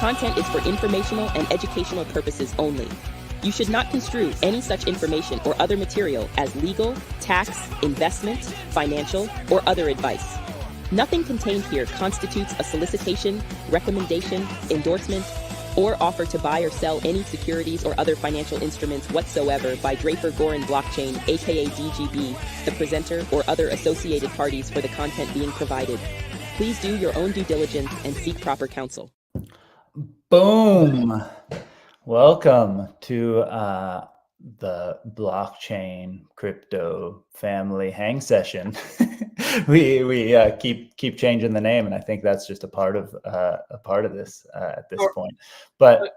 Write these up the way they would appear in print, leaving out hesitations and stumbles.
content is for informational and educational purposes only. You should not construe any such information or other material as legal, tax, investment, financial, or other advice. Nothing contained here constitutes a solicitation, recommendation, endorsement, or offer to buy or sell any securities or other financial instruments whatsoever by Draper Goren Blockchain, aka DGB, the presenter, or other associated parties for the content being provided. Please do your own due diligence and seek proper counsel. Boom. Welcome to the blockchain crypto family hang session. we keep changing the name, and I think that's just a part of this at this point. But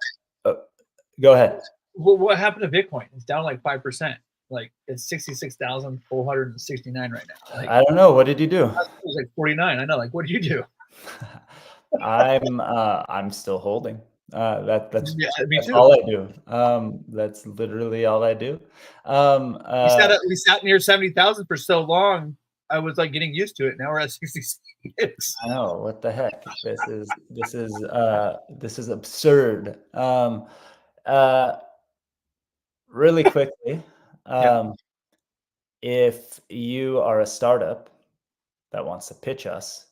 go ahead. Well, what happened to Bitcoin? It's down like 5%. Like it's 66,469 right now. Like, I don't know. What did you do? It was like 49. I know. Like, what did you do? I'm still holding. That's all I do. That's literally all I do. We sat near 70,000 for so long. I was like getting used to it. Now we're at 66. I know, what the heck. This is absurd. Really quickly, if you are a startup that wants to pitch us,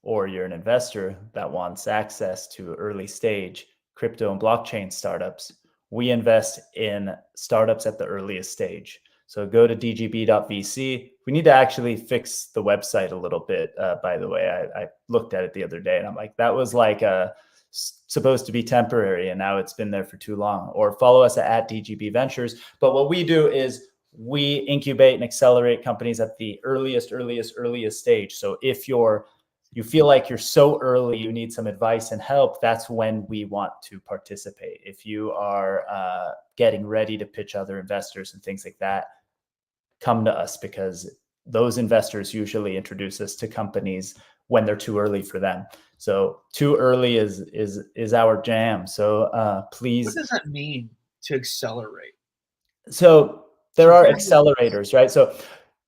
or you're an investor that wants access to early stage crypto and blockchain startups, we invest in startups at the earliest stage. So go to dgb.vc. We need to actually fix the website a little bit, by the way. I looked at it the other day and I'm like, that was like supposed to be temporary, and now it's been there for too long. Or follow us at DGB Ventures. But what we do is we incubate and accelerate companies at the earliest stage. So if you feel like you're so early, you need some advice and help, that's when we want to participate. If you are getting ready to pitch other investors and things like that, come to us, because those investors usually introduce us to companies when they're too early for them. So too early is our jam. So please. What does that mean, to accelerate? So there are accelerators, right? So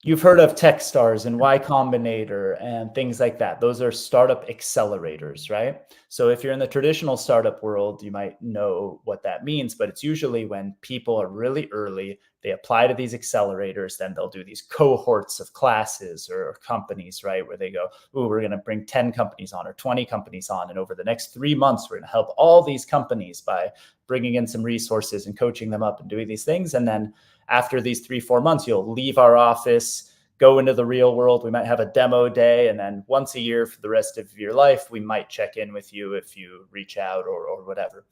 you've heard of Techstars and Y Combinator and things like that. Those are startup accelerators, right? So if you're in the traditional startup world, you might know what that means, but it's usually when people are really early, they apply to these accelerators, then they'll do these cohorts of classes or companies, right? Where they go, ooh, we're going to bring 10 companies on or 20 companies on. And over the next 3 months, we're going to help all these companies by bringing in some resources and coaching them up and doing these things. And then after these 3-4 months, you'll leave our office, go into the real world. We might have a demo day. And then once a year for the rest of your life, we might check in with you if you reach out or whatever.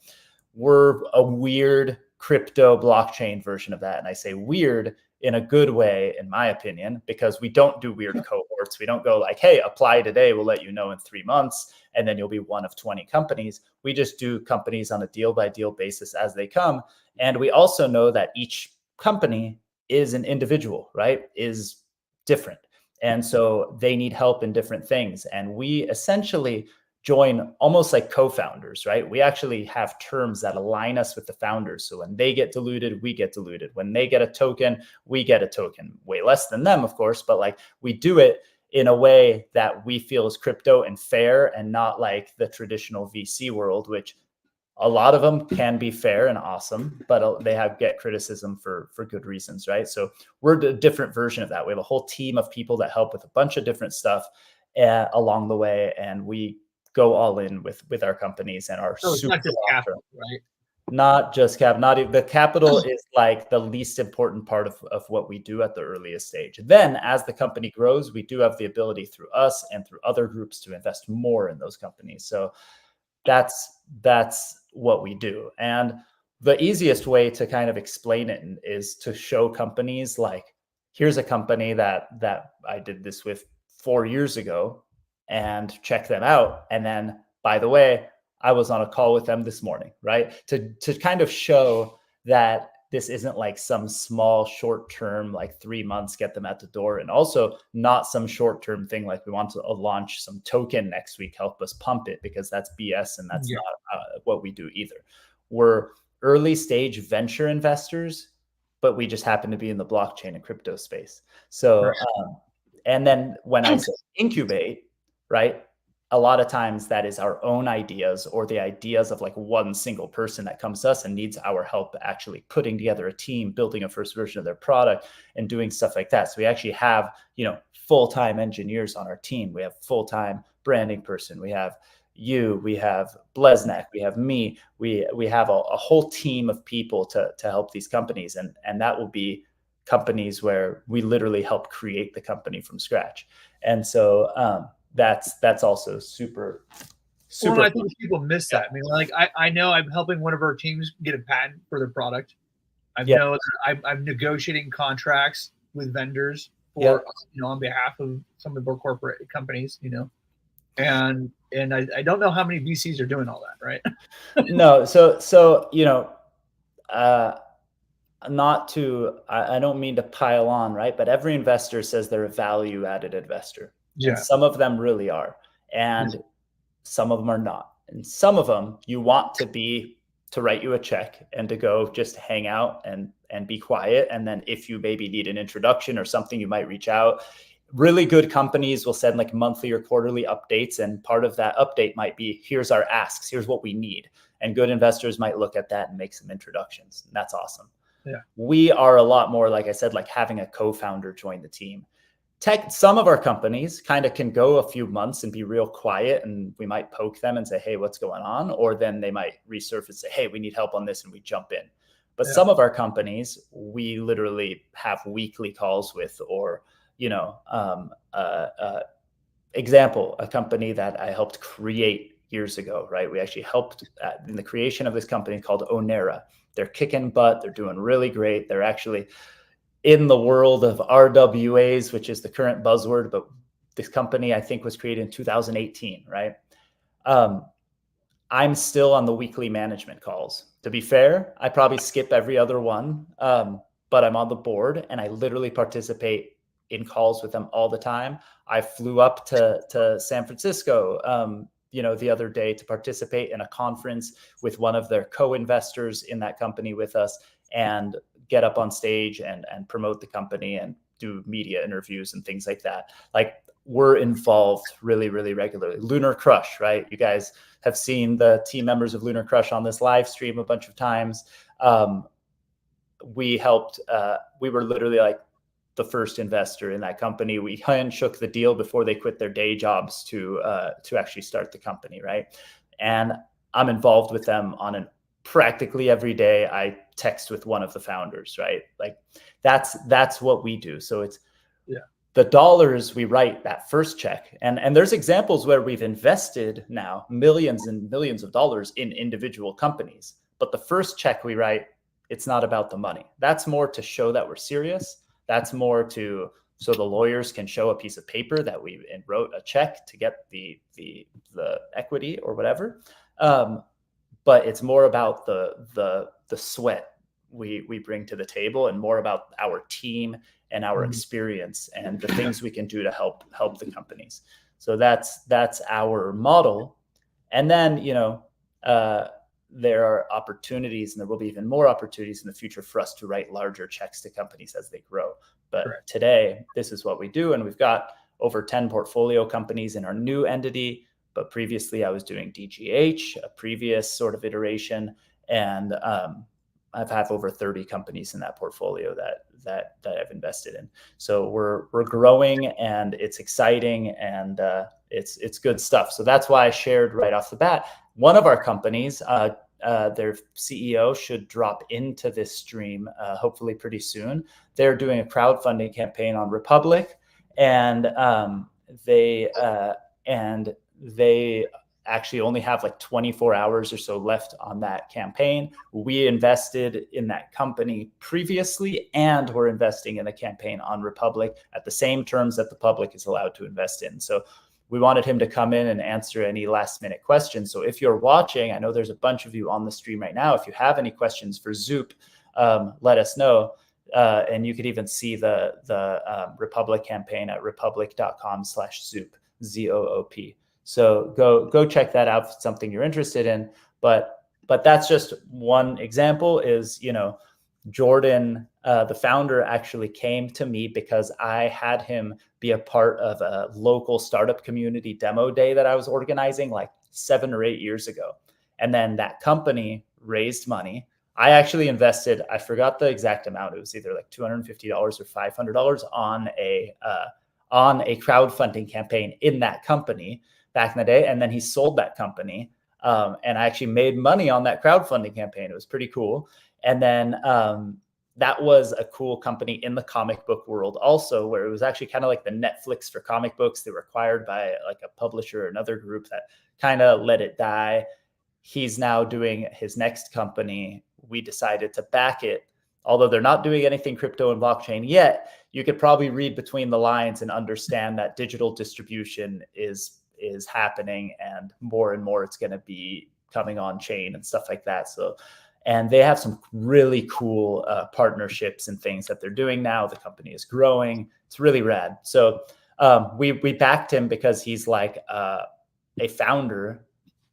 We're a weird crypto blockchain version of that. And I say weird in a good way, in my opinion, because we don't do weird cohorts. We don't go like, hey, apply today, we'll let you know in 3 months, and then you'll be one of 20 companies. We just do companies on a deal by deal basis as they come. And we also know that each company is an individual, right? Is different. And so they need help in different things. And we essentially join almost like co-founders, right? We actually have terms that align us with the founders. So when they get diluted, we get diluted. When they get a token, we get a token. Way less than them, of course, but like we do it in a way that we feel is crypto and fair, and not like the traditional VC world, which a lot of them can be fair and awesome, but they get criticism for good reasons, right? So we're a different version of that. We have a whole team of people that help with a bunch of different stuff along the way, and we go all in with our companies and our so super capital, right? Not just the capital is like the least important part of what we do at the earliest stage. Then as the company grows, we do have the ability through us and through other groups to invest more in those companies. So that's what we do. And the easiest way to kind of explain it is to show companies like, here's a company that I did this with 4 years ago, and check them out. And then, by the way, I was on a call with them this morning, right? To kind of show that this isn't like some small short-term, like 3 months, get them at the door. And also not some short-term thing like we want to launch some token next week, help us pump it, because that's BS and that's not what we do either. We're early stage venture investors, but we just happen to be in the blockchain and crypto space. So, and then when I say incubate, right? a lot of times that is our own ideas or the ideas of like one single person that comes to us and needs our help actually putting together a team, building a first version of their product and doing stuff like that. So we actually have, full-time engineers on our team. We have full-time branding person. We have we have Blesnak, we have me, we have a whole team of people to help these companies. And that will be companies where we literally help create the company from scratch. And so, that's also super. Well, I think people miss that. I mean, like I know I'm helping one of our teams get a patent for their product. I know that I'm negotiating contracts with vendors for on behalf of some of our corporate companies, and I don't know how many VCs are doing all that, right? No, I don't mean to pile on, right? But every investor says they're a value-added investor. Yeah. And some of them really are. And some of them are not. And some of them you want to write you a check and to go just hang out and be quiet. And then if you maybe need an introduction or something, you might reach out. Really good companies will send like monthly or quarterly updates. And part of that update might be, here's our asks, here's what we need. And good investors might look at that and make some introductions. And that's awesome. Yeah. We are a lot more, like I said, like having a co-founder join the team. Some of our companies kind of can go a few months and be real quiet, and we might poke them and say, hey, what's going on? Or then they might resurface and say, hey, we need help on this, and we jump in. But some of our companies, we literally have weekly calls with, or, example, a company that I helped create years ago, right? We actually helped in the creation of this company called Onera. They're kicking butt. They're doing really great. They're actually in the world of RWAs, which is the current buzzword, but this company I think was created in 2018, right? I'm still on the weekly management calls. To be fair, I probably skip every other one, but I'm on the board and I literally participate in calls with them all the time. I flew up to San Francisco, the other day to participate in a conference with one of their co-investors in that company with us and get up on stage and promote the company and do media interviews and things like that. Like, we're involved really, really regularly. Lunar Crush, right? You guys have seen the team members of Lunar Crush on this live stream a bunch of times. We were literally like the first investor in that company. We handshook the deal before they quit their day jobs to actually start the company, right? And I'm involved with them on practically every day. I text with one of the founders, right? Like that's what we do. So it's the dollars we write that first check. And there's examples where we've invested now millions and millions of dollars in individual companies, but the first check we write, it's not about the money. That's more to show that we're serious. That's more so the lawyers can show a piece of paper that we wrote a check to get the equity or whatever. But it's more about the sweat we bring to the table, and more about our team and our experience and the things we can do to help the companies. So that's our model. And then there are opportunities, and there will be even more opportunities in the future for us to write larger checks to companies as they grow. But today, this is what we do, and we've got over 10 portfolio companies in our new entity. But previously, I was doing DGH, a previous sort of iteration, and I've had over 30 companies in that portfolio that I've invested in. So we're growing, and it's exciting, and it's good stuff. So that's why I shared right off the bat. One of our companies, their CEO should drop into this stream hopefully pretty soon. They're doing a crowdfunding campaign on Republic, and they actually only have like 24 hours or so left on that campaign. We invested in that company previously, and we're investing in a campaign on Republic at the same terms that the public is allowed to invest in. So we wanted him to come in and answer any last minute questions. So if you're watching, I know there's a bunch of you on the stream right now. If you have any questions for Zoop, let us know. And you could even see the Republic campaign at republic.com/Zoop, ZOOP. So go check that out if it's something you're interested in. But that's just one example. Is Jordan, the founder, actually came to me because I had him be a part of a local startup community demo day that I was organizing like 7 or 8 years ago. And then that company raised money. I actually invested, I forgot the exact amount. It was either like $250 or $500 on a crowdfunding campaign in that company back in the day. And then he sold that company. And I actually made money on that crowdfunding campaign. It was pretty cool. And then that was a cool company in the comic book world also, where it was actually kind of like the Netflix for comic books. They were acquired by like a publisher or another group that kind of let it die. He's now doing his next company. We decided to back it. Although they're not doing anything crypto and blockchain yet, you could probably read between the lines and understand that digital distribution is happening, and more it's going to be coming on chain and stuff like that. So, and they have some really cool partnerships and things that they're doing now. The company is growing. It's really rad. So we backed him because he's like a founder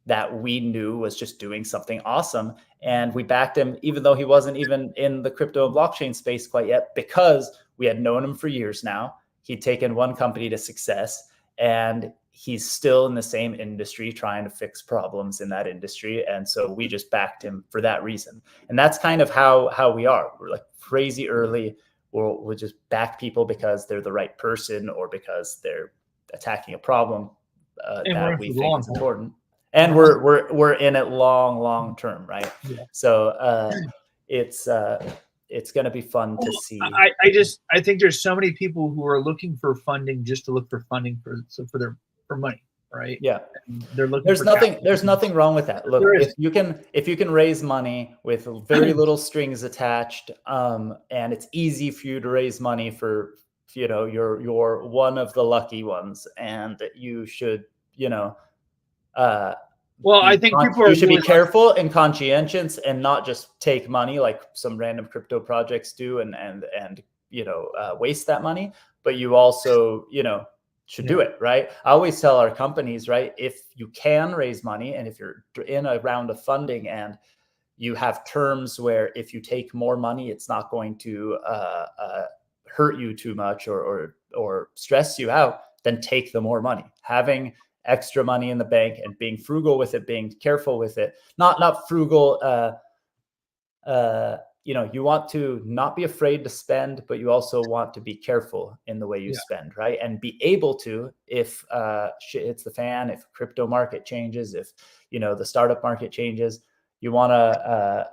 that we knew was just doing something awesome. And we backed him, even though he wasn't even in the crypto and blockchain space quite yet, because we had known him for years now. He'd taken one company to success, and he's still in the same industry trying to fix problems in that industry. And so we just backed him for that reason. And that's kind of how we are. We're like crazy early. We'll just back people because they're the right person or because they're attacking a problem that we think is important. And we're in it long term, right? Yeah. So it's going to be fun to see. I think there's so many people who are looking for funding just to look for funding for money, right? Yeah. And they're looking. There's nothing wrong with that. Look, if you can raise money with very little strings attached, and it's easy for you to raise money for, you're one of the lucky ones, and you should, I think you should be careful and conscientious and not just take money like some random crypto projects do and waste that money, but you also, should do it, right? I always tell our companies, right, if you can raise money and if you're in a round of funding and you have terms where if you take more money, it's not going to hurt you too much or stress you out, then take the more money. Having extra money in the bank and being frugal with it, being careful with it, not frugal. You want to not be afraid to spend, but you also want to be careful in the way you spend, right? And be able to, if shit hits the fan, if crypto market changes, if, the startup market changes, you want to,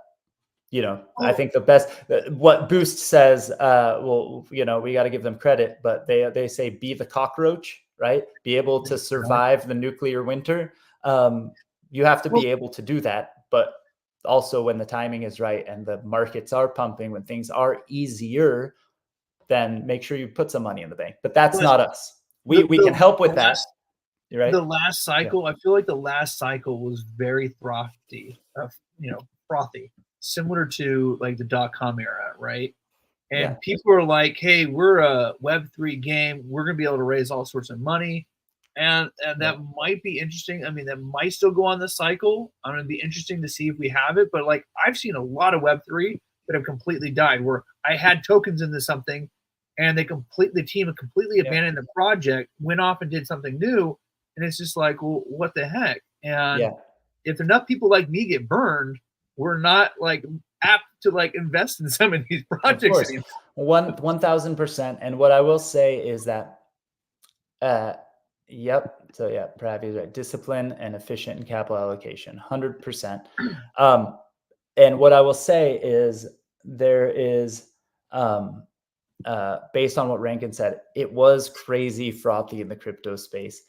I think the best, what Boost says, we got to give them credit, but they say, be the cockroach, right? Be able to survive the nuclear winter. You have to be able to do that, but also when the timing is right and the markets are pumping, when things are easier, then make sure you put some money in the bank. But that's not us. We can help with that. Right? The last cycle, I feel like the last cycle was very frothy, similar to like the .com era, right? And people are like, hey, we're a Web3 game. We're going to be able to raise all sorts of money. And that might be interesting. I mean, that might still go on the cycle. I'm going to be interesting to see if we have it. But like, I've seen a lot of Web3 that have completely died, where I had tokens into something and the team had completely abandoned the project, went off and did something new. And it's just like, well, what the heck? And if enough people like me get burned, we're not like apt to like invest in some of these projects. 1,000%. And what I will say is that, so Pravi is right. Discipline and efficient in capital allocation, 100%. And what I will say is there is, based on what Rankin said, it was crazy frothy in the crypto space.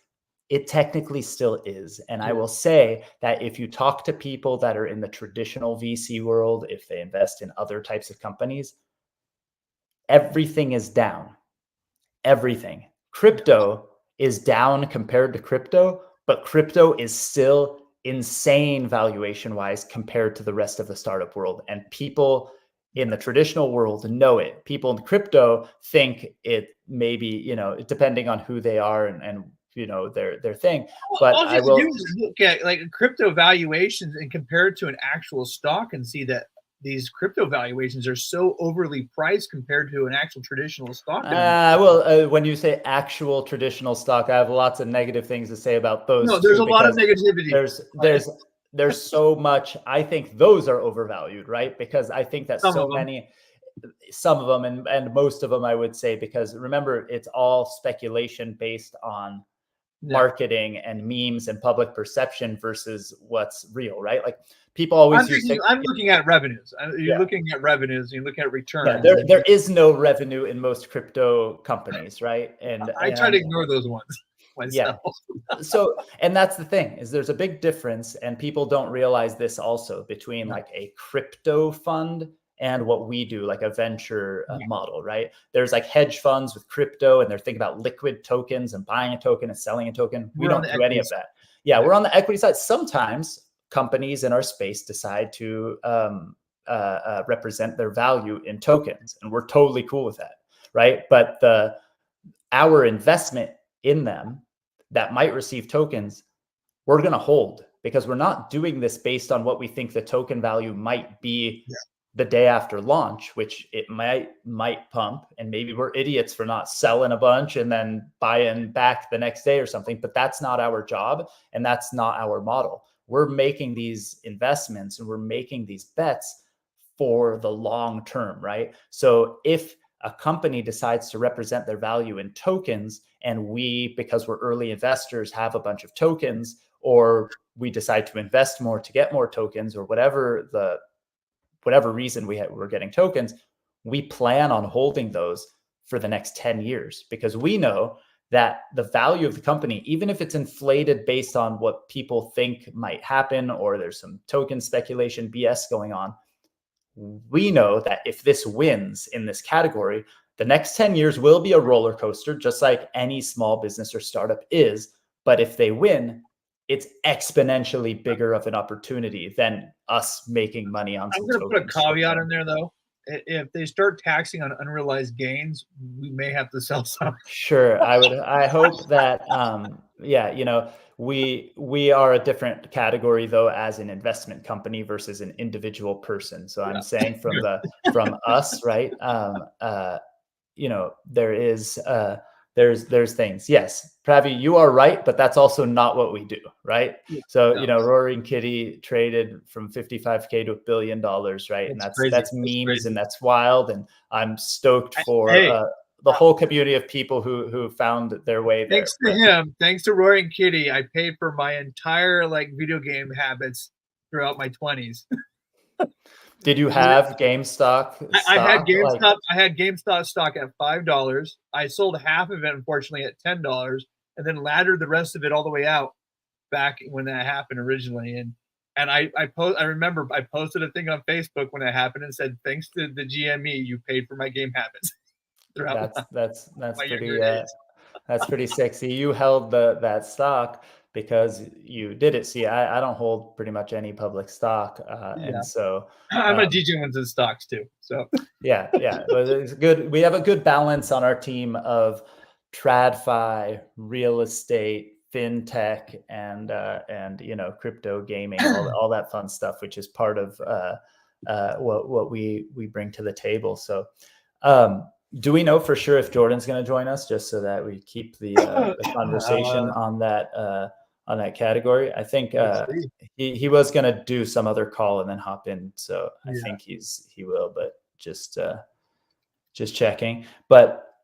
It technically still is. And I will say that if you talk to people that are in the traditional VC world, if they invest in other types of companies, everything is down. Everything. Crypto is down compared to crypto, but crypto is still insane valuation wise compared to the rest of the startup world. And people in the traditional world know it. People in crypto think it maybe, depending on who they are and their thing. But all you have to do is look at like crypto valuations and compare it to an actual stock and see that these crypto valuations are so overly priced compared to an actual traditional stock. When you say actual traditional stock, I have lots of negative things to say about those. No, there's a lot of negativity. There's so much. I think those are overvalued, right? Because I think that some of them and most of them, I would say, because remember, it's all speculation based on marketing and memes and public perception versus what's real, right? Like people always I'm looking at revenues. You're looking at revenues. You're looking at returns. Yeah, there is no revenue in most crypto companies, right? And I try to ignore those ones myself. Yeah. So, and that's the thing, is there's a big difference, and people don't realize this also, between like a crypto fund and what we do, like a venture model, right? There's like hedge funds with crypto, and they're thinking about liquid tokens and buying a token and selling a token. We don't do any of that. Yeah, we're on the equity side. Sometimes companies in our space decide to represent their value in tokens, and we're totally cool with that, right? But our investment in them that might receive tokens, we're going to hold, because we're not doing this based on what we think the token value might be the day after launch, which it might pump, and maybe we're idiots for not selling a bunch and then buying back the next day or something. But that's not our job, and that's not our model. We're making these investments and we're making these bets for the long term, right? So if a company decides to represent their value in tokens, and we, because we're early investors, have a bunch of tokens, or we decide to invest more to get more tokens, or whatever reason we're getting tokens, we plan on holding those for the next 10 years, because we know that the value of the company, even if it's inflated based on what people think might happen, or there's some token speculation BS going on, we know that if this wins in this category, the next 10 years will be a roller coaster, just like any small business or startup is. But if they win, it's exponentially bigger of an opportunity than us making money on some tokens. I'm going to put a caveat in there, though. If they start taxing on unrealized gains, we may have to sell some. Sure. I hope that, we are a different category, though, as an investment company versus an individual person. So I'm saying from us, right? There's things. Yes, Pravi, you are right, but that's also not what we do, right? So, Roaring Kitty traded from 55K to $1 billion, right? And that's memes, and that's wild. And I'm stoked for the whole community of people who found their way there. Thanks to him, thanks to Roaring Kitty, I paid for my entire video game habits throughout my 20s. Did you have GameStop? I had GameStop. I had GameStop stock at $5. I sold half of it, unfortunately, at $10, and then laddered the rest of it all the way out back when that happened originally. And I remember I posted a thing on Facebook when it happened and said, "Thanks to the GME, you paid for my game habits." That's pretty sexy. You held that stock because you did it. See, I don't hold pretty much any public stock, and so I'm a DJ ones in stocks too. So yeah, but it's good. We have a good balance on our team of TradFi, real estate, fintech, and crypto gaming, all that fun stuff, which is part of what we bring to the table. So. Do we know for sure if Jordan's going to join us, just so that we keep the conversation on that category? I think he was going to do some other call and then hop in, so I think he will. But just checking. But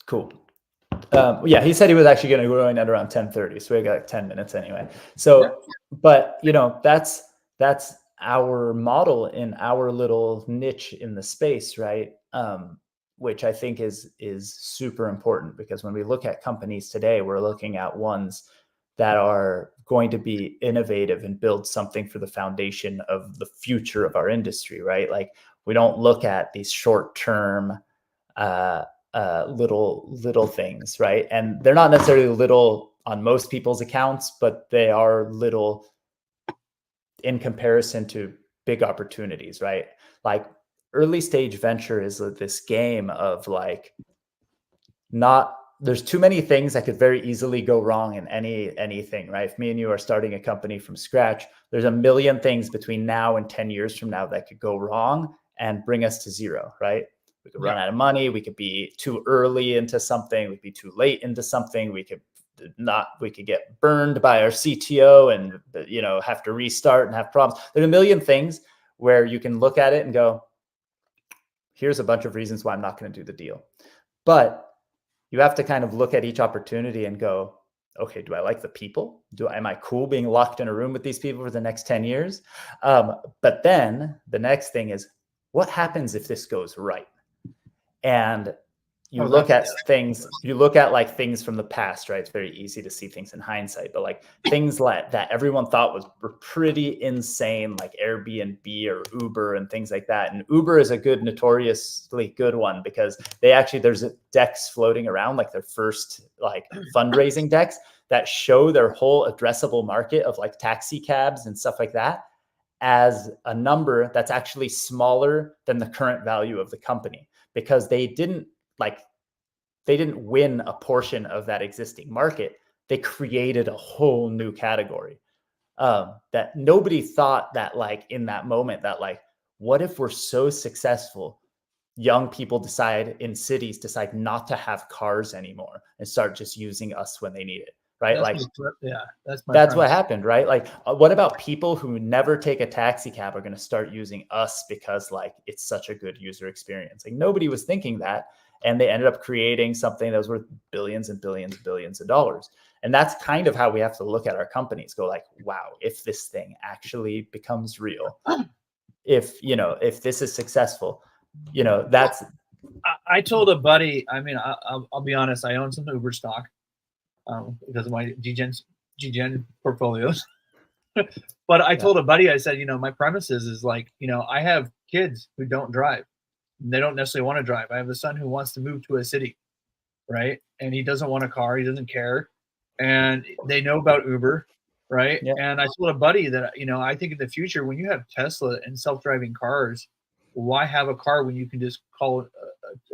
cool. He said he was actually going to go in at around 10:30, so we got like 10 minutes anyway. So, but that's our model in our little niche in the space, right? Which I think is super important, because when we look at companies today, we're looking at ones that are going to be innovative and build something for the foundation of the future of our industry, right? Like, we don't look at these short-term little things, right? And they're not necessarily little on most people's accounts, but they are little in comparison to big opportunities, right? Like, early stage venture is this game of like not there's too many things that could very easily go wrong in anything, right? If me and you are starting a company from scratch, there's a million things between now and 10 years from now that could go wrong and bring us to zero, right? We could run out of money. We could be too early into something. We could be too late into something. We could get burned by our CTO and, have to restart and have problems. There's a million things where you can look at it and go, here's a bunch of reasons why I'm not going to do the deal. But you have to kind of look at each opportunity and go, okay, do I like the people? Am I cool being locked in a room with these people for the next 10 years? But then the next thing is, what happens if this goes right? And you look at things from the past, right? It's very easy to see things in hindsight, but like things that everyone thought were pretty insane, like Airbnb or Uber and things like that. And Uber is a notoriously good one, because there's decks floating around, like their first fundraising decks that show their whole addressable market of like taxi cabs and stuff like that as a number that's actually smaller than the current value of the company, because they didn't win a portion of that existing market. They created a whole new category that nobody thought that in that moment that what if we're so successful, young people in cities decide not to have cars anymore and start just using us when they need it, right? That's what happened, right? What about people who never take a taxi cab are going to start using us because it's such a good user experience? Nobody was thinking that. And they ended up creating something that was worth billions and billions and billions of dollars. And that's kind of how we have to look at our companies, go wow, if this thing actually becomes real, if this is successful, that's. I told a buddy, I'll be honest, I own some Uber stock because of my GGen portfolios. But I told a buddy, I said, my premise is I have kids who don't drive. They don't necessarily want to drive. I have a son who wants to move to a city, right? And he doesn't want a car. He doesn't care. And they know about Uber, right? Yeah. And I told a buddy that, I think in the future, when you have Tesla and self-driving cars, why have a car when you can just call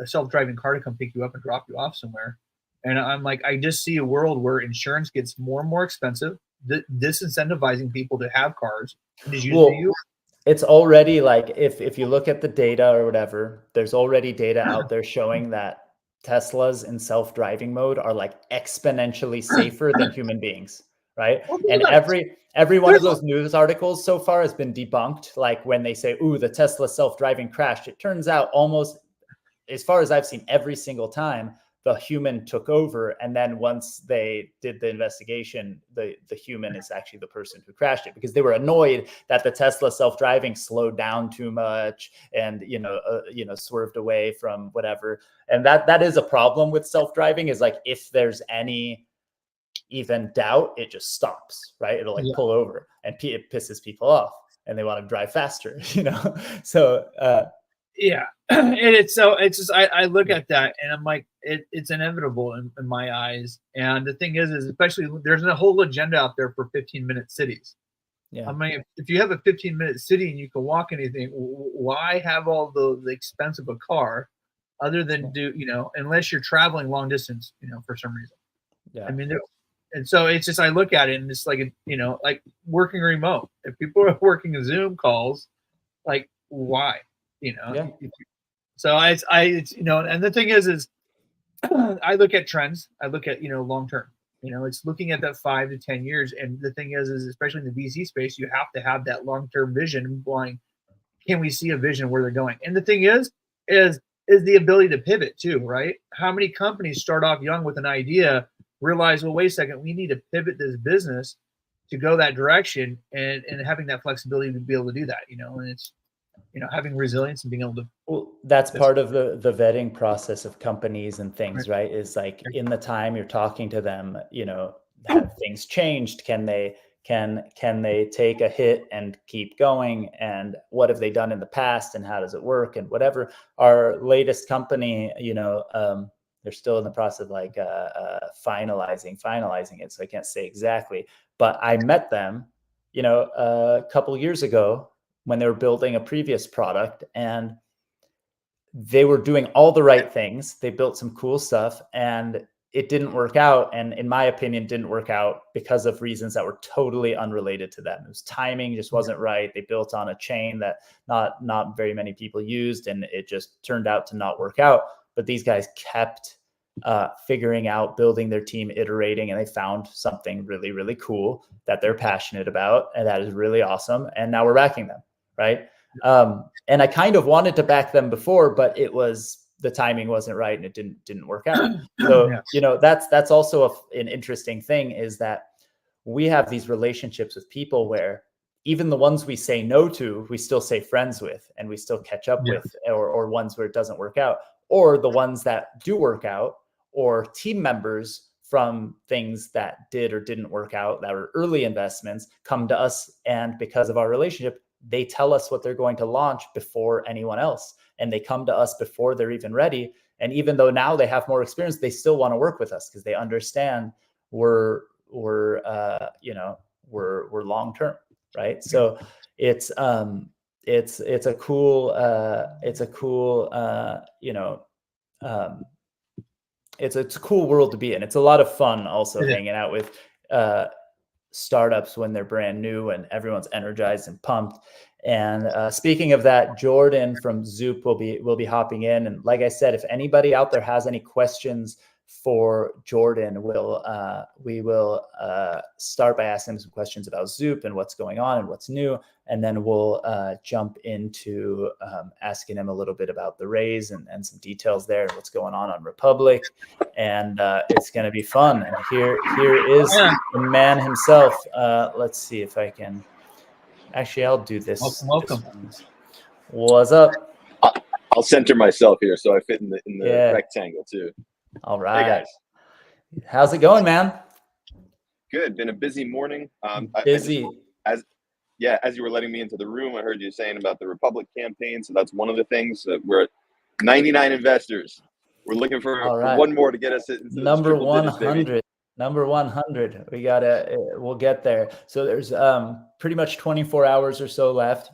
a self-driving car to come pick you up and drop you off somewhere? And I'm like, I just see a world where insurance gets more and more expensive, disincentivizing people to have cars and just use you. It's already if you look at the data or whatever, there's already data out there showing that Teslas in self-driving mode are exponentially safer than human beings, right? And every one of those news articles so far has been debunked. When they say, ooh, the Tesla self-driving crashed, it turns out almost, as far as I've seen, every single time the human took over. And then once they did the investigation, the human is actually the person who crashed it, because they were annoyed that the Tesla self-driving slowed down too much and, swerved away from whatever. And that is a problem with self-driving, is if there's any even doubt, it just stops, right? It'll pull over, and it pisses people off and they want to drive faster, So, yeah. And it's just, I look at that and I'm like, it's inevitable in my eyes. And the thing is especially there's a whole agenda out there for 15-minute cities. Yeah. If you have a 15-minute city and you can walk anything, why have all the expense of a car other than unless you're traveling long distance, for some reason. Yeah. And so it's just, I look at it and it's like working remote. If people are working Zoom calls, why? Yeah. So it's and the thing is I look at trends. I look at long term. It's looking at that 5 to 10 years. And the thing is especially in the VC space, you have to have that long term vision. Can we see a vision where they're going? And the thing is the ability to pivot too, right? How many companies start off young with an idea, realize, well, wait a second, we need to pivot this business to go that direction, and having that flexibility to be able to do that, and it's having resilience and being able to. Well, that's part of the vetting process of companies and things, right? Is in the time you're talking to them, have things changed? Can they take a hit and keep going? And what have they done in the past? And how does it work? And whatever. Our latest company, they're still in the process of finalizing it. So I can't say exactly, but I met them, a couple years ago when they were building a previous product, and they were doing all the right things. They built some cool stuff, and it didn't work out. And in my opinion, didn't work out because of reasons that were totally unrelated to them. It was timing just wasn't right. They built on a chain that not very many people used, and it just turned out to not work out. But these guys kept figuring out, building their team, iterating, and they found something really, really cool that they're passionate about. And that is really awesome. And now we're backing them, right? And I kind of wanted to back them before, but the timing wasn't right and it didn't work out. So, that's also an interesting thing, is that we have these relationships with people where even the ones we say no to, we still stay friends with and we still catch up with, or ones where it doesn't work out, or the ones that do work out, or team members from things that did or didn't work out that were early investments come to us. And because of our relationship, they tell us what they're going to launch before anyone else. And they come to us before they're even ready. And even though now they have more experience, they still want to work with us because they understand we're long-term, right? So it's a cool world to be in. It's a lot of fun also hanging out with startups when they're brand new and everyone's energized and pumped. And speaking of that, Jordan from Zoop will be hopping in. And like I said, if anybody out there has any questions for Jordan, we will start by asking him some questions about Zoop and what's going on and what's new, and then we'll jump into asking him a little bit about the raise and some details there and what's going on Republic, and it's going to be fun. And here is the man himself. Let's see if I can. Actually, I'll do this. Welcome. What's up? I'll center myself here so I fit in the rectangle too. All right. Hey guys. How's it going, man? Good. Been a busy morning. Busy. As you were letting me into the room, I heard you saying about the Republic campaign. So that's one of the things. We're at 99 investors. We're looking for one more to get us into number 100. Number 100. We'll get there. So there's pretty much 24 hours or so left.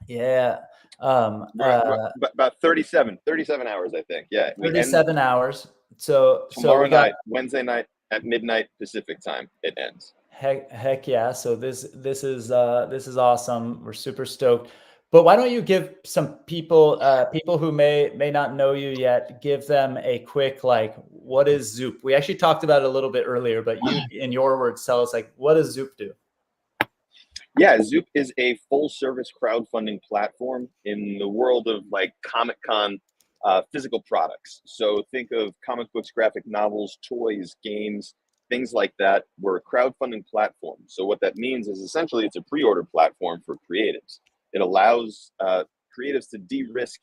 Yeah. About 37 hours, I think. Yeah. 37 hours. So tomorrow night, Wednesday night at midnight Pacific time, it ends. Heck yeah. So this is awesome. We're super stoked. But why don't you give some people who may not know you yet, give them a quick, what is Zoop? We actually talked about it a little bit earlier, but you, in your words, tell us, what does Zoop do? Yeah, Zoop is a full-service crowdfunding platform in the world of Comic-Con physical products. So think of comic books, graphic novels, toys, games, things like that. We're a crowdfunding platform. So what that means is essentially it's a pre-order platform for creatives. It allows creatives to de-risk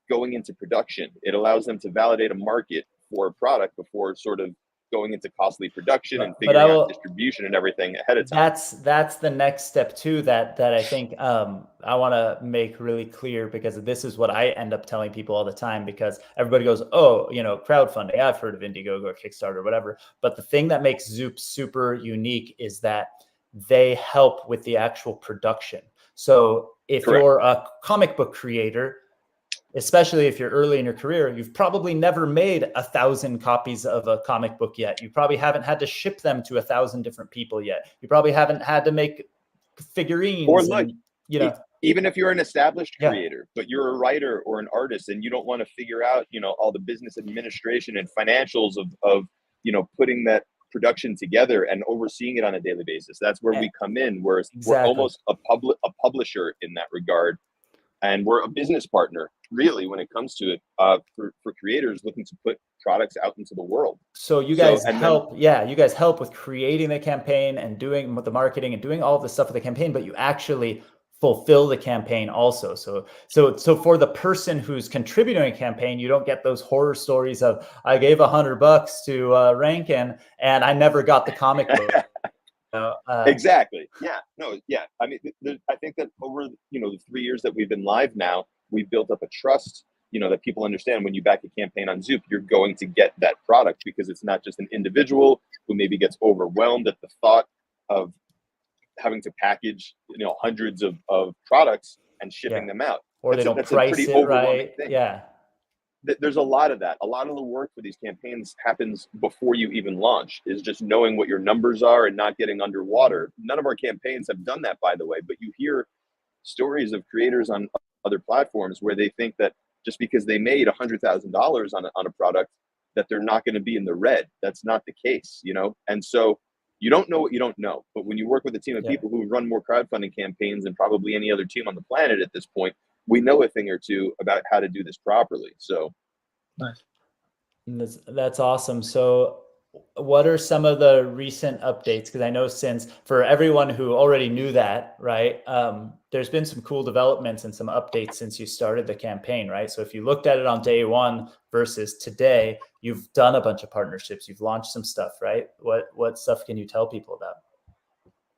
going into production. It allows them to validate a market for a product before sort of going into costly production and figuring out distribution and everything ahead of time. That's the next step too, that I think I want to make really clear, because this is what I end up telling people all the time, because everybody goes, crowdfunding, I've heard of Indiegogo or Kickstarter or whatever. But the thing that makes Zoop super unique is that they help with the actual production. So if you're a comic book creator, especially if you're early in your career, you've probably never made 1,000 copies of a comic book yet. You probably haven't had to ship them to 1,000 different people yet. You probably haven't had to make figurines. Or even if you're an established creator, but you're a writer or an artist and you don't want to figure out, all the business administration and financials of putting that production together and overseeing it on a daily basis. That's where we come in. We're almost a publisher in that regard. And we're a business partner, really, when it comes to it, for creators looking to put products out into the world. So you guys you guys help with creating the campaign and doing the marketing and doing all of the stuff with the campaign, but you actually fulfill the campaign also. So for the person who's contributing a campaign, you don't get those horror stories of, I gave $100 to Rankin and I never got the comic book. Exactly. Yeah. No. Yeah. I mean, I think that over the 3 years that we've been live now, we've built up a trust. That people understand when you back a campaign on Zoop, you're going to get that product, because it's not just an individual who maybe gets overwhelmed at the thought of having to package hundreds of products and shipping them out. Or they don't price it right. Thing. Yeah. there's a lot of that. A lot of the work for these campaigns happens before you even launch, is just knowing what your numbers are and not getting underwater. None of our campaigns have done that, by the way, but you hear stories of creators on other platforms where they think that just because they made $100,000 on a product, that they're not going to be in the red. That's not the case, you know? And so you don't know what you don't know. But when you work with a team of people who run more crowdfunding campaigns than probably any other team on the planet at this point, we know a thing or two about how to do this properly. So Nice. That's awesome. So what are some of the recent updates? Because I know, since for everyone who already knew that, right, there's been some cool developments and some updates since you started the campaign, right? So if you looked at it on day one versus today, you've done a bunch of partnerships, you've launched some stuff, right? What stuff can you tell people about?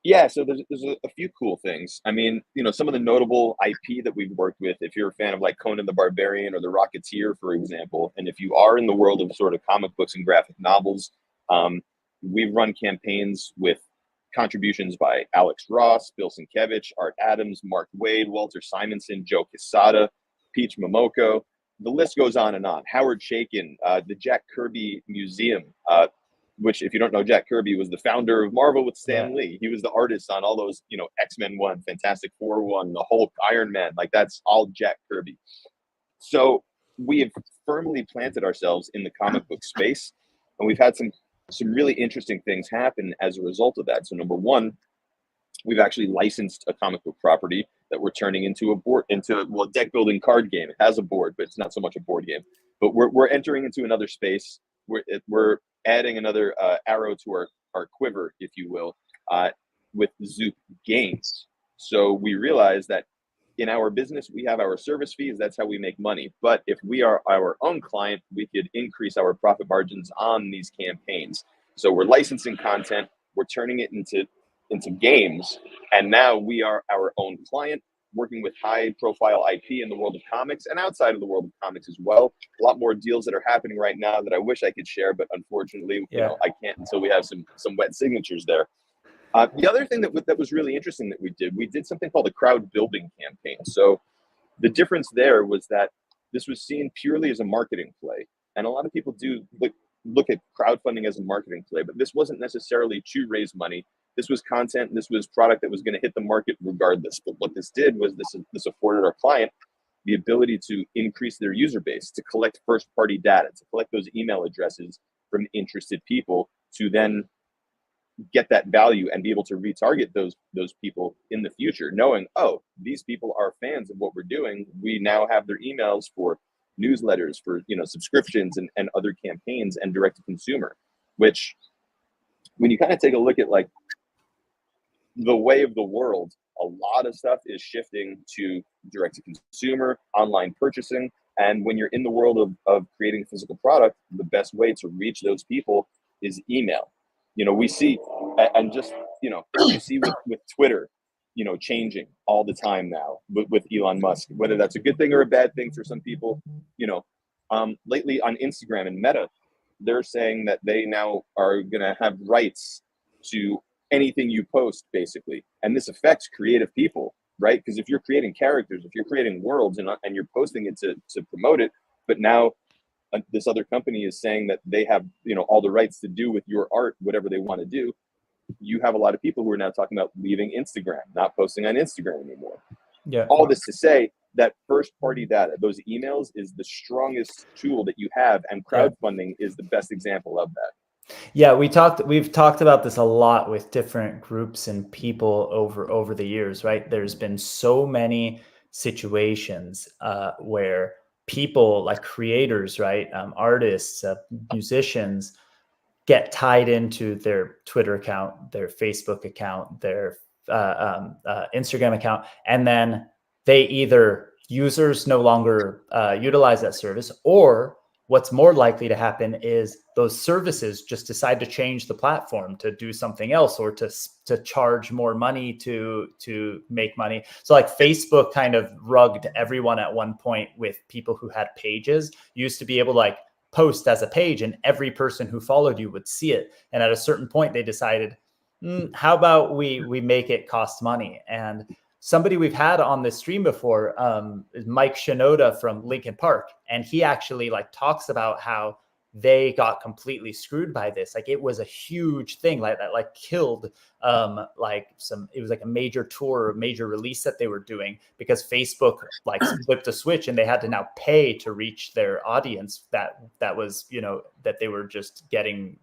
Yeah, so there's a few cool things. I mean, you know, some of the notable IP that we've worked with, if you're a fan of like Conan the Barbarian or The Rocketeer, for example, and if you are in the world of sort of comic books and graphic novels, we've run campaigns with contributions by Alex Ross, Bill Sienkiewicz, Art Adams, Mark Waid, Walter Simonson, Joe Quesada, Peach Momoko. The list goes on and on. Howard Chaykin, the Jack Kirby Museum, which, if you don't know, Jack Kirby was the founder of Marvel with Stan Lee. He was the artist on all those, you know, X-Men 1, Fantastic Four 1, the Hulk, Iron Man. Like, that's all Jack Kirby. So we have firmly planted ourselves in the comic book space, and we've had some really interesting things happen as a result of that. So number one, we've actually licensed a comic book property that we're turning into a deck building card game. It has a board, but it's not so much a board game. But we're entering into another space. We're adding another arrow to our quiver, if you will, with Zoop Games. So we realize that in our business, we have our service fees. That's how we make money. But if we are our own client, we could increase our profit margins on these campaigns. So we're licensing content, we're turning it into games, and now we are our own client, working with high profile IP in the world of comics and outside of the world of comics as well. A lot more deals that are happening right now that I wish I could share, but unfortunately, you know, I can't until we have some wet signatures there. The other thing that was really interesting that we did something called a crowd building campaign. So the difference there was that this was seen purely as a marketing play. And a lot of people do look at crowdfunding as a marketing play, but this wasn't necessarily to raise money. This was content, this was product that was going to hit the market regardless. But what this did was this afforded our client the ability to increase their user base, to collect first-party data, to collect those email addresses from interested people, to then get that value and be able to retarget those people in the future, knowing, oh, these people are fans of what we're doing. We now have their emails for newsletters, for, you know, subscriptions and other campaigns and direct to consumer, which when you kind of take a look at like the way of the world, a lot of stuff is shifting to direct to consumer, online purchasing. And when you're in the world of creating a physical product, the best way to reach those people is email. You know, we see, and just, you know, you see with Twitter, you know, changing all the time now with Elon Musk, whether that's a good thing or a bad thing for some people. You know, lately on Instagram and Meta, they're saying that they now are going to have rights to anything you post, basically. And this affects creative people, right? Because if you're creating characters, if you're creating worlds and you're posting it to promote it, but now this other company is saying that they have, you know, all the rights to do with your art whatever they want to do, you have a lot of people who are now talking about leaving Instagram, not posting on Instagram anymore. Yeah. All this to say that first party data, those emails, is the strongest tool that you have, and crowdfunding is the best example of that. Yeah, we've talked about this a lot with different groups and people over the years, right? There's been so many situations where people, like creators, right, artists, musicians, get tied into their Twitter account, their Facebook account, their Instagram account, and then they either users no longer utilize that service, or what's more likely to happen is those services just decide to change the platform to do something else, or to charge more money to make money. So like Facebook kind of rugged everyone at one point with people who had pages. You used to be able to like post as a page and every person who followed you would see it. And at a certain point they decided, how about we make it cost money? And somebody we've had on this stream before is Mike Shinoda from Linkin Park, and he actually like talks about how they got completely screwed by this. Like it was a huge thing like that, like killed it was like a major tour, a major release that they were doing because Facebook like flipped a switch and they had to now pay to reach their audience that was, you know, that they were just getting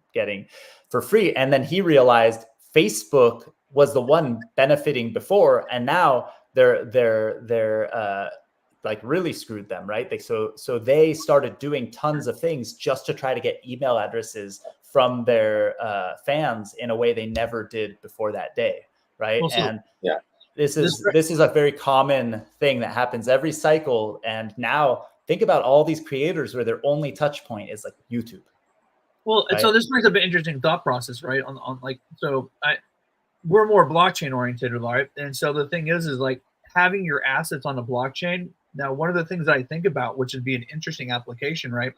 for free. And then he realized Facebook was the one benefiting before, and now they're like really screwed them, right? So they started doing tons of things just to try to get email addresses from their fans in a way they never did before that day, right? Well, so, and this is a very common thing that happens every cycle. And now think about all these creators where their only touch point is like YouTube. Well, right? So this brings up an interesting thought process, right? We're more blockchain oriented, right? And so the thing is like having your assets on a blockchain. Now, one of the things that I think about, which would be an interesting application, right,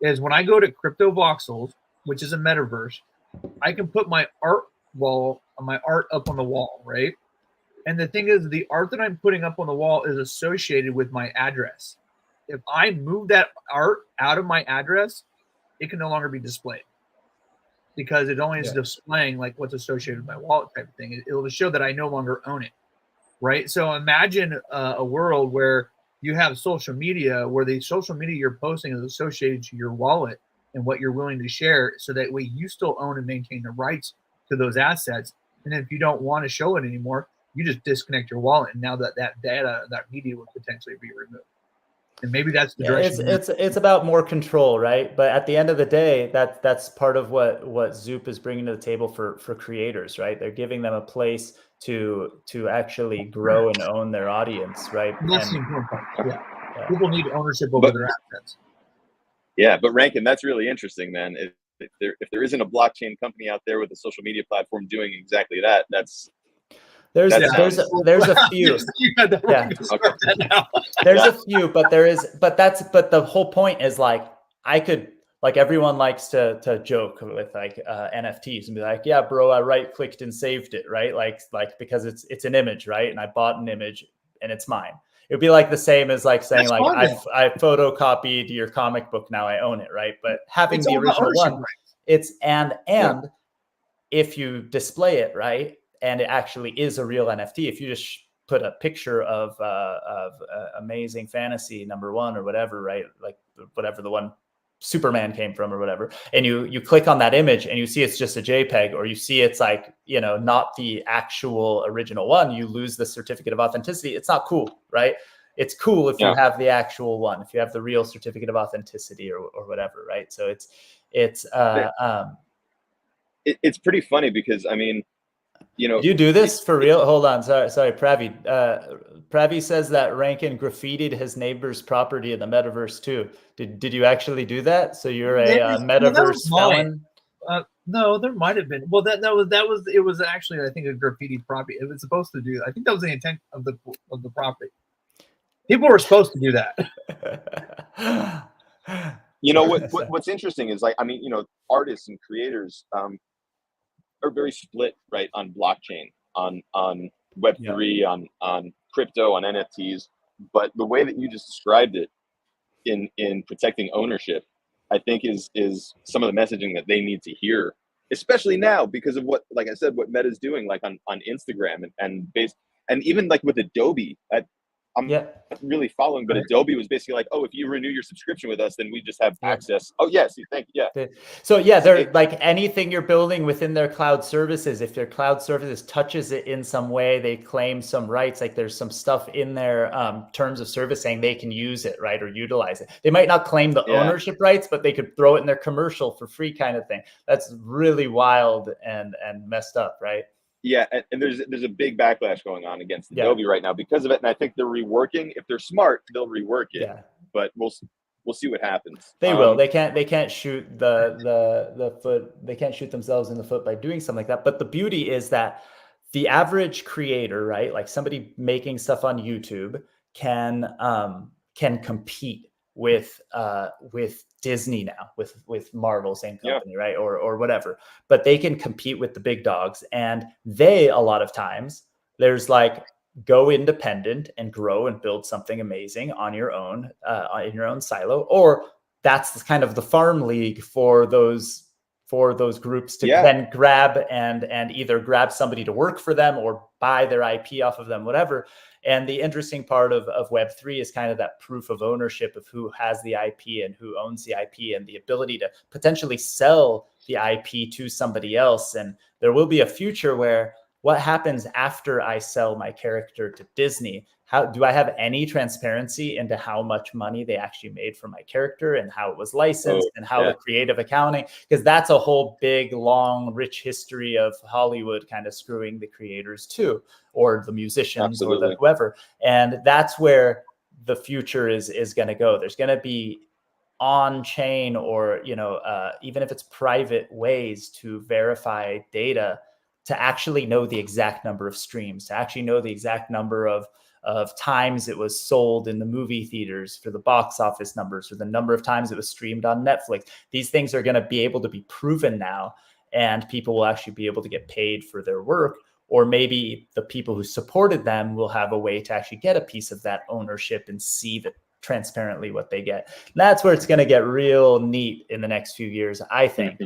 is when I go to Crypto Voxels, which is a metaverse, I can put my art up on the wall, right? And the thing is, the art that I'm putting up on the wall is associated with my address. If I move that art out of my address, it can no longer be displayed because it only is displaying like what's associated with my wallet type of thing. It'll show that I no longer own it, right? So imagine a world where you have social media where the social media you're posting is associated to your wallet and what you're willing to share, so that way you still own and maintain the rights to those assets. And if you don't want to show it anymore, you just disconnect your wallet, and now that data, that media would potentially be removed. And maybe that's the direction. It's about more control, right? But at the end of the day, that's part of what Zoop is bringing to the table for creators, right? They're giving them a place to actually grow and own their audience, right? And that's the important part. Yeah. People need ownership over their assets. Yeah, but Rankin, that's really interesting, man. If there isn't a blockchain company out there with a social media platform doing exactly that, there's a few. There's a few, but the whole point is like everyone likes to joke with like NFTs and be like, yeah, bro, I right clicked and saved it, right? Like because it's an image, right? And I bought an image and it's mine. It would be like the same as like saying like I photocopied your comic book, now I own it, right? But having the original one, it's and if you display it, right, and it actually is a real NFT, if you just put a picture of Amazing Fantasy #1 or whatever, right, like whatever the one Superman came from or whatever, and you click on that image and you see it's just a JPEG, or you see it's like, you know, not the actual original one, you lose the certificate of authenticity. It's not cool, right? It's cool if you have the actual one, if you have the real certificate of authenticity or whatever, right? So it's pretty funny because I mean, you know, you do this for real? Hold on, sorry, Pravi. Pravi says that Rankin graffitied his neighbor's property in the metaverse too. Did you actually do that? So you're a metaverse felon? No, there might have been. Well, it was actually, I think, a graffiti property. It was supposed to do. I think that was the intent of the property. People were supposed to do that. You know what's interesting is, like, I mean, you know, artists and creators are very split, right, on blockchain, on Web3, on crypto, on NFTs. But the way that you just described it in protecting ownership, I think is some of the messaging that they need to hear, especially now because of what, like I said, what Meta's doing, like on Instagram and even like with Adobe. I'm not really following, but Adobe was basically like, oh, if you renew your subscription with us, then we just have access. Oh, yes, thank you. Yeah. So they're like anything you're building within their cloud services. If their cloud services touches it in some way, they claim some rights. Like there's some stuff in their terms of service saying they can use it, right, or utilize it. They might not claim the ownership rights, but they could throw it in their commercial for free, kind of thing. That's really wild and messed up, right? Yeah, and there's a big backlash going on against Adobe right now because of it, and I think they're reworking. If they're smart, they'll rework it. Yeah. But we'll see what happens. They will. They can't shoot the foot. They can't shoot themselves in the foot by doing something like that. But the beauty is that the average creator, right, like somebody making stuff on YouTube, can compete with Disney now, with Marvel, same company, right, or whatever. But they can compete with the big dogs, and they, a lot of times, there's like go independent and grow and build something amazing on your own, in your own silo, or that's kind of the farm league for those groups to then grab and either grab somebody to work for them or buy their IP off of them, whatever. And the interesting part of Web3 is kind of that proof of ownership of who has the IP and who owns the IP, and the ability to potentially sell the IP to somebody else. And there will be a future where, what happens after I sell my character to Disney? How do I have any transparency into how much money they actually made from my character and how it was licensed and how the creative accounting? Because that's a whole big, long, rich history of Hollywood kind of screwing the creators too, or the musicians or the whoever. And that's where the future is going to go. There's going to be on-chain, or even if it's private, ways to verify data, to actually know the exact number of streams, to actually know the exact number of times it was sold in the movie theaters, for the box office numbers, or the number of times it was streamed on Netflix. These things are going to be able to be proven now, and people will actually be able to get paid for their work. Or maybe the people who supported them will have a way to actually get a piece of that ownership and see that transparently what they get. And that's where it's going to get real neat in the next few years, I think.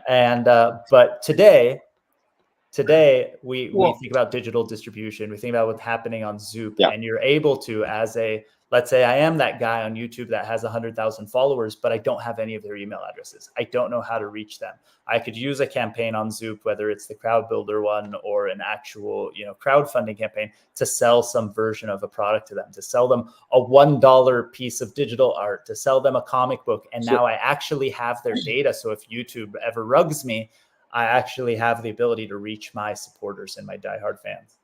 And but today we think about digital distribution. We think about what's happening on Zoop, and you're able to, as a, let's say I am that guy on YouTube that has 100,000 followers, but I don't have any of their email addresses. I don't know how to reach them. I could use a campaign on Zoop, whether it's the crowd builder one or an actual, crowdfunding campaign, to sell some version of a product to them, to sell them a $1 piece of digital art, to sell them a comic book. And now I actually have their data. So if YouTube ever rugs me, I actually have the ability to reach my supporters and my diehard fans.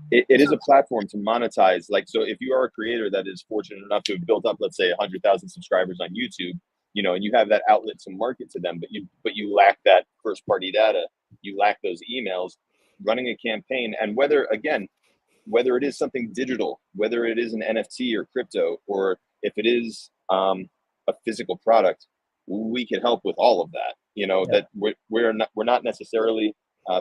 It is a platform to monetize. Like, so if you are a creator that is fortunate enough to have built up, let's say 100,000 subscribers on YouTube, and you have that outlet to market to them, but you lack that first party data, you lack those emails, running a campaign. And whether it is something digital, whether it is an NFT or crypto, or if it is a physical product, we can help with all of that. That we're not necessarily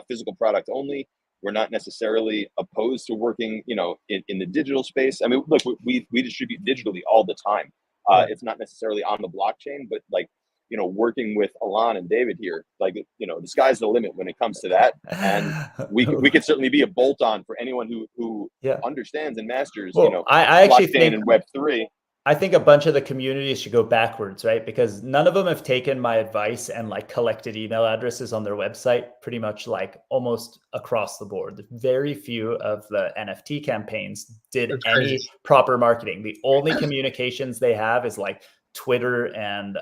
physical product only. We're not necessarily opposed to working, in the digital space. I mean, look, we distribute digitally all the time. It's not necessarily on the blockchain, but working with Alon and David here, the sky's the limit when it comes to that. And we could certainly be a bolt on for anyone who understands and masters, I actually blockchain think and Web3. I think a bunch of the communities should go backwards, right? Because none of them have taken my advice and collected email addresses on their website, pretty much almost across the board. Very few of the NFT campaigns did any proper marketing. The only communications they have is Twitter and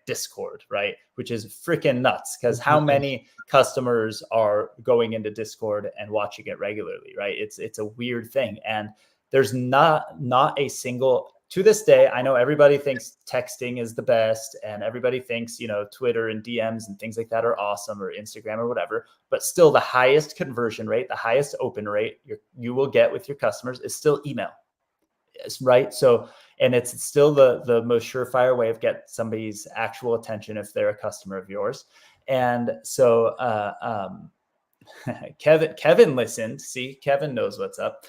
Discord, right? Which is freaking nuts, because how many customers are going into Discord and watching it regularly, right? It's a weird thing. And there's not a single, to this day, I know everybody thinks texting is the best, and everybody thinks, Twitter and DMs and things like that are awesome, or Instagram or whatever, but still the highest conversion rate, the highest open rate you will get with your customers is still email. Right. So, and it's still the most surefire way of get somebody's actual attention if they're a customer of yours. And so, Kevin listened. See, Kevin knows what's up.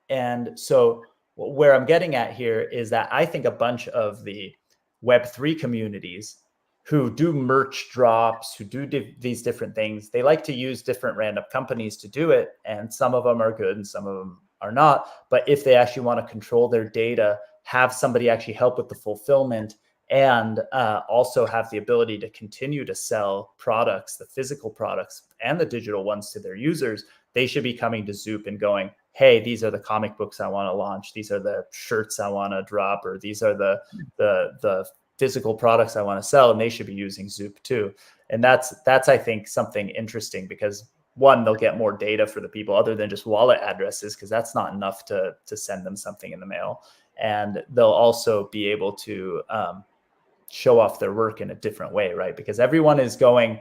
And so where I'm getting at here is that I think a bunch of the Web3 communities who do merch drops, who do these different things, they like to use different random companies to do it. And some of them are good and some of them are not. But if they actually want to control their data, have somebody actually help with the fulfillment, and also have the ability to continue to sell products, the physical products and the digital ones, to their users, they should be coming to Zoop and going, hey, these are the comic books I want to launch. These are the shirts I want to drop, or these are the physical products I want to sell. And they should be using Zoop too. And that's, I think, something interesting, because one, they'll get more data for the people other than just wallet addresses, because that's not enough to send them something in the mail. And they'll also be able to show off their work in a different way, right? Because everyone is going,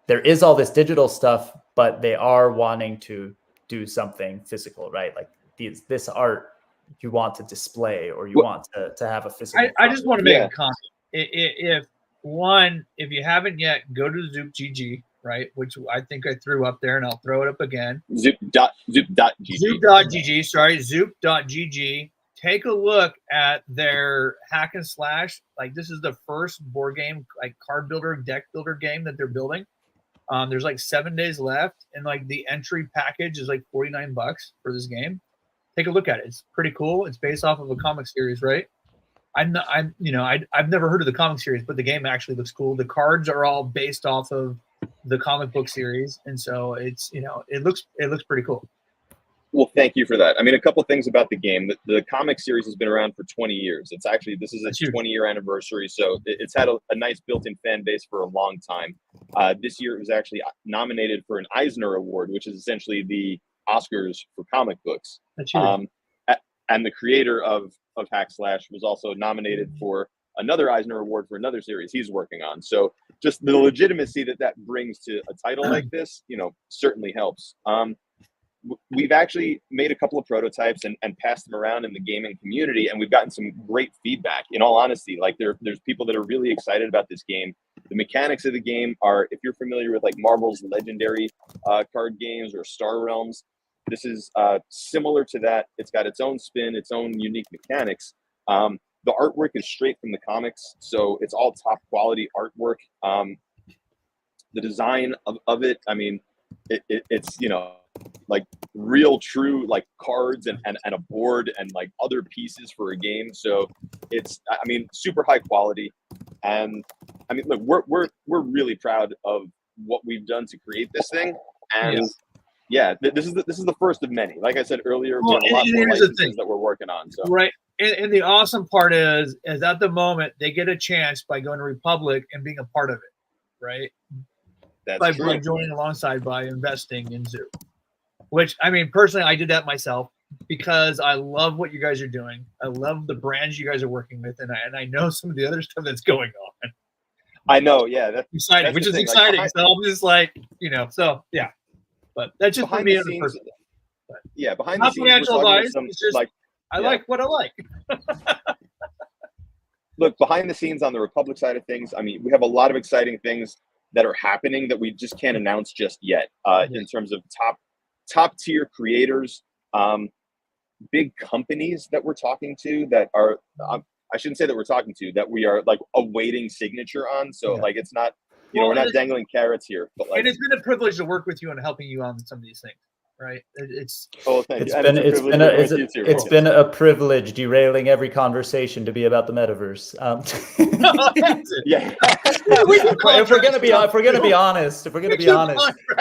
there is all this digital stuff, but they are wanting to do something physical, right? Like this art you want to display, or you want to have a physical. I just want to make a comment. If you haven't yet, go to Zoop GG. right? Which I think I threw up there, and I'll throw it up again. Zoop.gg. Zoop.gg, sorry, Zoop.gg. Take a look at their hack and slash. Like, this is the first board game, like card builder, deck builder game that they're building. There's like 7 days left, and like the entry package is like $49 for this game. Take a look at it. It's pretty cool. It's based off of a comic series, right? I've never heard of the comic series, but the game actually looks cool. The cards are all based off of the comic book series, and so it's, it looks pretty cool. Well, thank you for that. I mean, a couple of things about the game. The comic series has been around for 20 years. This is its 20-year anniversary, so it's had a nice built-in fan base for a long time. This year, it was actually nominated for an Eisner Award, which is essentially the Oscars for comic books. That's huge. And the creator of Hack Slash was also nominated for another Eisner Award for another series he's working on. So just the legitimacy that brings to a title like this, certainly helps. We've actually made a couple of prototypes and passed them around in the gaming community, and we've gotten some great feedback. In all honesty, like there's people that are really excited about this game. The mechanics of the game are, if you're familiar with like Marvel's Legendary card games or Star Realms, this is similar to that. It's got its own spin, its own unique mechanics. The artwork is straight from the comics, so it's all top quality artwork. The design of it, I mean, it's like real true like cards and a board and like other pieces for a game. So it's, I mean, super high quality. And I mean, look, we're really proud of what we've done to create this thing. And this is the first of many. Like I said earlier, we have a lot more licenses that we're working on. So right. And the awesome part is at the moment they get a chance by going to Republic and being a part of it, right? That's by true. joining alongside by investing in Zoop. Which, I mean, personally, I did that myself because I love what you guys are doing. I love the brands you guys are working with, and I know some of the other stuff that's going on. I know, yeah, that's exciting, that's which is thing. exciting. Like, so I'm just like, so yeah. But that's just for me as a person. Yeah, behind not the scenes, financial advice. some, it's just like, I like what I like. Look, behind the scenes on the Republic side of things, I mean, we have a lot of exciting things that are happening that we just can't announce just yet. In terms of top tier creators, big companies that we're talking to that are, I shouldn't say that we're talking to, that we are like awaiting signature on. So like, it's not, we're not dangling carrots here, but like, and it's been a privilege to work with you and helping you on some of these things. Right. It's been a privilege derailing every conversation to be about the metaverse. Yeah. if we're gonna be honest,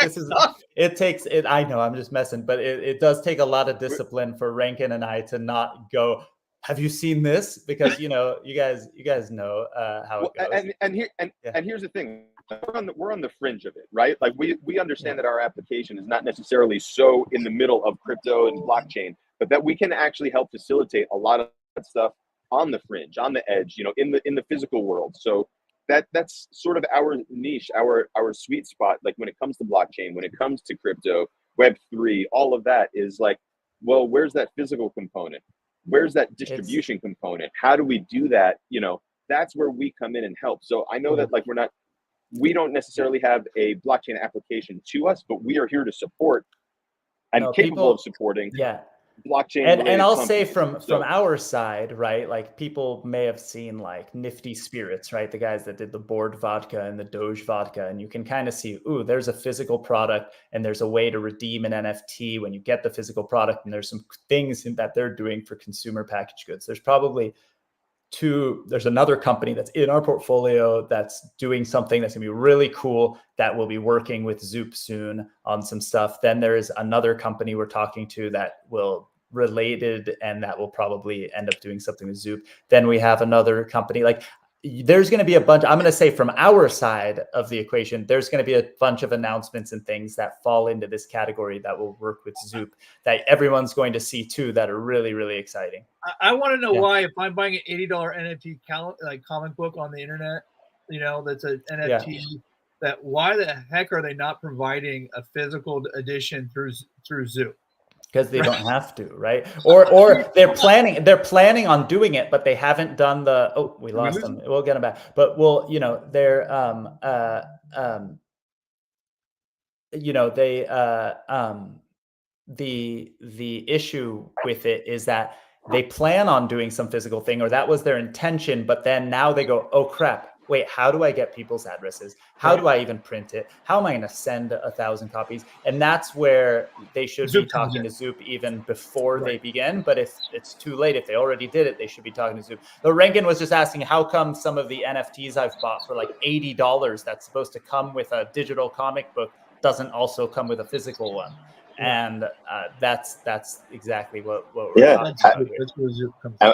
this is it takes it. I know I'm just messing, but it does take a lot of discipline for Rankin and I to not go, have you seen this? Because you guys know how it goes. And here's the thing. We're on the fringe of it, right? Like we understand that our application is not necessarily so in the middle of crypto and blockchain, but that we can actually help facilitate a lot of that stuff on the fringe, on the edge, in the physical world. So that's sort of our niche, our sweet spot. Like when it comes to blockchain, when it comes to crypto, Web3, all of that is like, well, where's that physical component? Where's that distribution component? How do we do that? That's where we come in and help. So I know that like we don't necessarily have a blockchain application to us, but we are here to support and capable of supporting blockchain. And I'll say from our side, right? Like people may have seen like Nifty Spirits, right? The guys that did the board vodka and the Doge vodka. And you can kind of see, ooh, there's a physical product and there's a way to redeem an NFT when you get the physical product. And there's some things that they're doing for consumer packaged goods. There's another company that's in our portfolio that's doing something that's gonna be really cool that will be working with Zoop soon on some stuff. Then there is another company we're talking to that will related and that will probably end up doing something with Zoop. Then we have another company. Like there's going to be a bunch, I'm going to say from our side of the equation, there's going to be a bunch of announcements and things that fall into this category that will work with Zoop that everyone's going to see too, that are really, really exciting. I want to know why, if I'm buying an $80 NFT comic book on the internet, that's an NFT, that why the heck are they not providing a physical edition through Zoop? Because they don't have to, right? Or they're planning on doing it, but they haven't done the. We lost them. We'll get them back. But they're they the issue with it is that they plan on doing some physical thing, or that was their intention, but then now they go, oh crap, wait, how do I get people's addresses? How do I even print it? How am I going to send 1,000 copies? And that's where they should be talking to Zoop even before they begin. But if it's too late, if they already did it, they should be talking to Zoop. Though Rankin was just asking, how come some of the NFTs I've bought for like $80 that's supposed to come with a digital comic book doesn't also come with a physical one? And that's exactly what we're talking about here.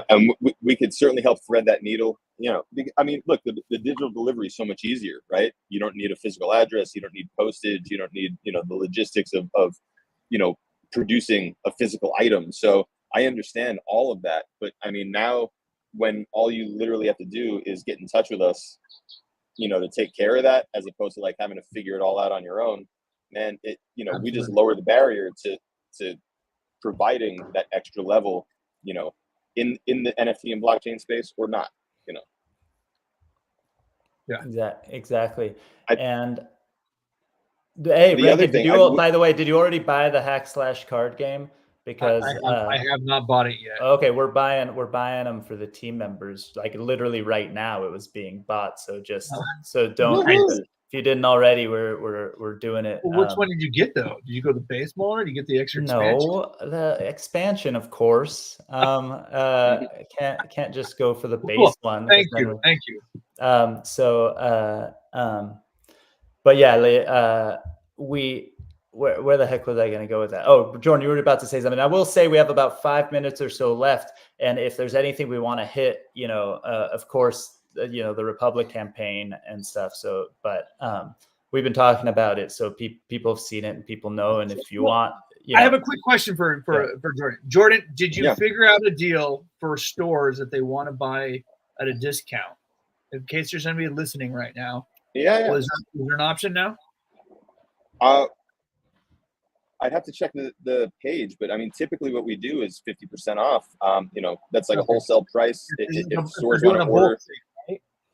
And we could certainly help thread that needle. I mean, look, the digital delivery is so much easier, right? You don't need a physical address. You don't need postage. You don't need, the logistics of producing a physical item. So I understand all of that. But I mean, now when all you literally have to do is get in touch with us, to take care of that, as opposed to like having to figure it all out on your own, man, we just lower the barrier to providing that extra level, in the NFT and blockchain space or not, Yeah, exactly. And hey, Rankin, by the way, did you already buy the hack/card game? Because I have not bought it yet. Okay, we're buying them for the team members. Like literally right now, it was being bought. So don't. If you didn't already, we're doing it. Well, which one did you get though? Did you go the base model or did you get the extra expansion? No, the expansion, of course. Can't just go for the base one. Thank you. But yeah, where the heck was I going to go with that? Oh, Jordan, you were about to say something. I will say we have about 5 minutes or so left, and if there's anything we want to hit, of course, the Republic campaign and stuff. So, but we've been talking about it, so people have seen it and people know. And if you want, I have a quick question for Jordan. Jordan, did you figure out a deal for stores that they want to buy at a discount? In case there's anybody listening right now. Yeah. Is there an option now? I'd have to check the page, but I mean, typically what we do is 50% off. That's like a wholesale price. If stores want to order.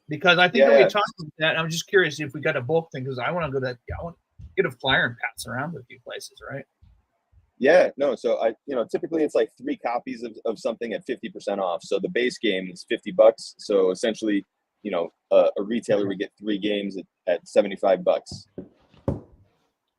Because I think that we talked about that. I'm just curious if we got a bulk thing, because I want to go I want to get a flyer and pass around to a few places, right? Yeah, no. So typically it's like 3 copies of something at 50% off. So the base game is $50. So essentially, a retailer would get 3 games at $75.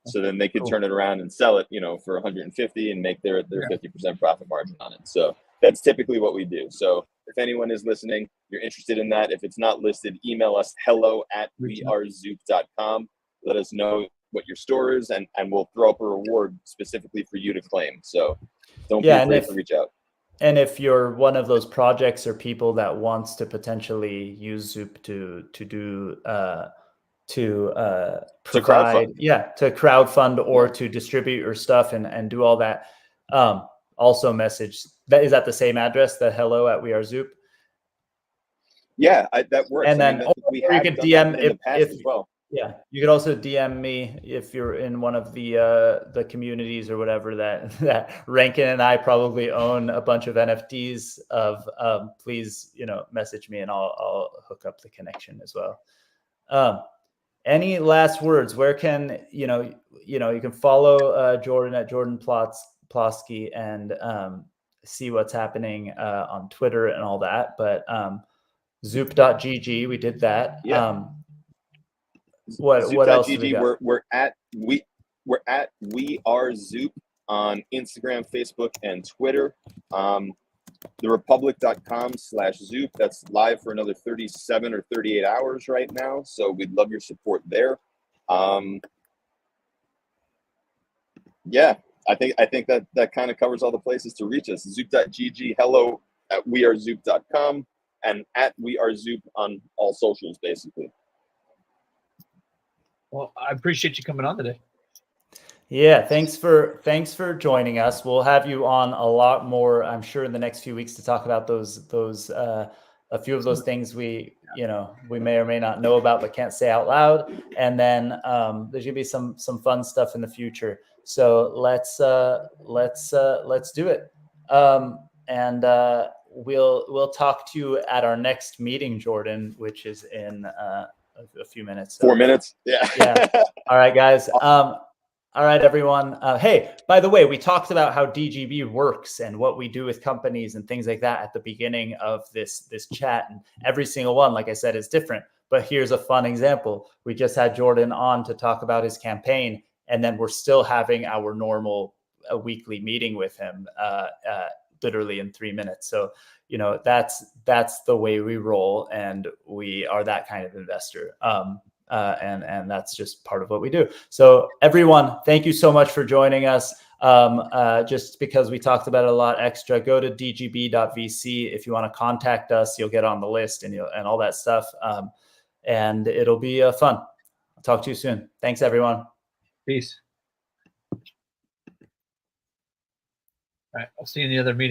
So then they could turn it around and sell it, for $150 and make their 50% profit margin on it. So that's typically what we do. So if anyone is listening, you're interested in that. If it's not listed, email us hello@wearezoop.com. Let us know what your store is, and we'll throw up a reward specifically for you to claim. So don't be afraid to reach out. And if you're one of those projects or people that wants to potentially use Zoop to provide, to crowdfund or to distribute your stuff and do all that, also message that. Is that the same address, the hello@wearezoop? Yeah, that works. And then we you could DM in the past as well. Yeah, you could also DM me if you're in one of the communities or whatever that Rankin and I probably own a bunch of NFTs of. Please, message me and I'll hook up the connection as well. Any last words? Where can you can follow Jordan at Jordan Plosky and see what's happening on Twitter and all that. But Zoop.gg, we did that. Yeah. What else? Do we got? We're at We Are Zoop on Instagram, Facebook, and Twitter. TheRepublic.com/Zoop. That's live for another 37 or 38 hours right now. So we'd love your support there. I think that kind of covers all the places to reach us. Zoop.gg, hello@wearezoop.com, and at We Are Zoop on all socials, basically. Well, I appreciate you coming on today. Yeah, thanks for joining us. We'll have you on a lot more, I'm sure, in the next few weeks to talk about those a few of those things we may or may not know about but can't say out loud. And then there's gonna be some fun stuff in the future. So let's do it. And we'll talk to you at our next meeting, Jordan, which is in a few minutes. 4 minutes. Yeah. Yeah. All right, guys. All right, everyone. Hey, by the way, we talked about how DGB works and what we do with companies and things like that at the beginning of this chat. And every single one, like I said, is different. But here's a fun example. We just had Jordan on to talk about his campaign, and then we're still having our normal weekly meeting with him literally in 3 minutes. So, you know, that's the way we roll, and we are that kind of investor. And that's just part of what we do. So everyone, thank you so much for joining us. Just because we talked about it a lot extra, go to dgb.vc. If you want to contact us, you'll get on the list and all that stuff. And it'll be fun. I'll talk to you soon. Thanks, everyone. Peace. All right. I'll see you in the other meeting.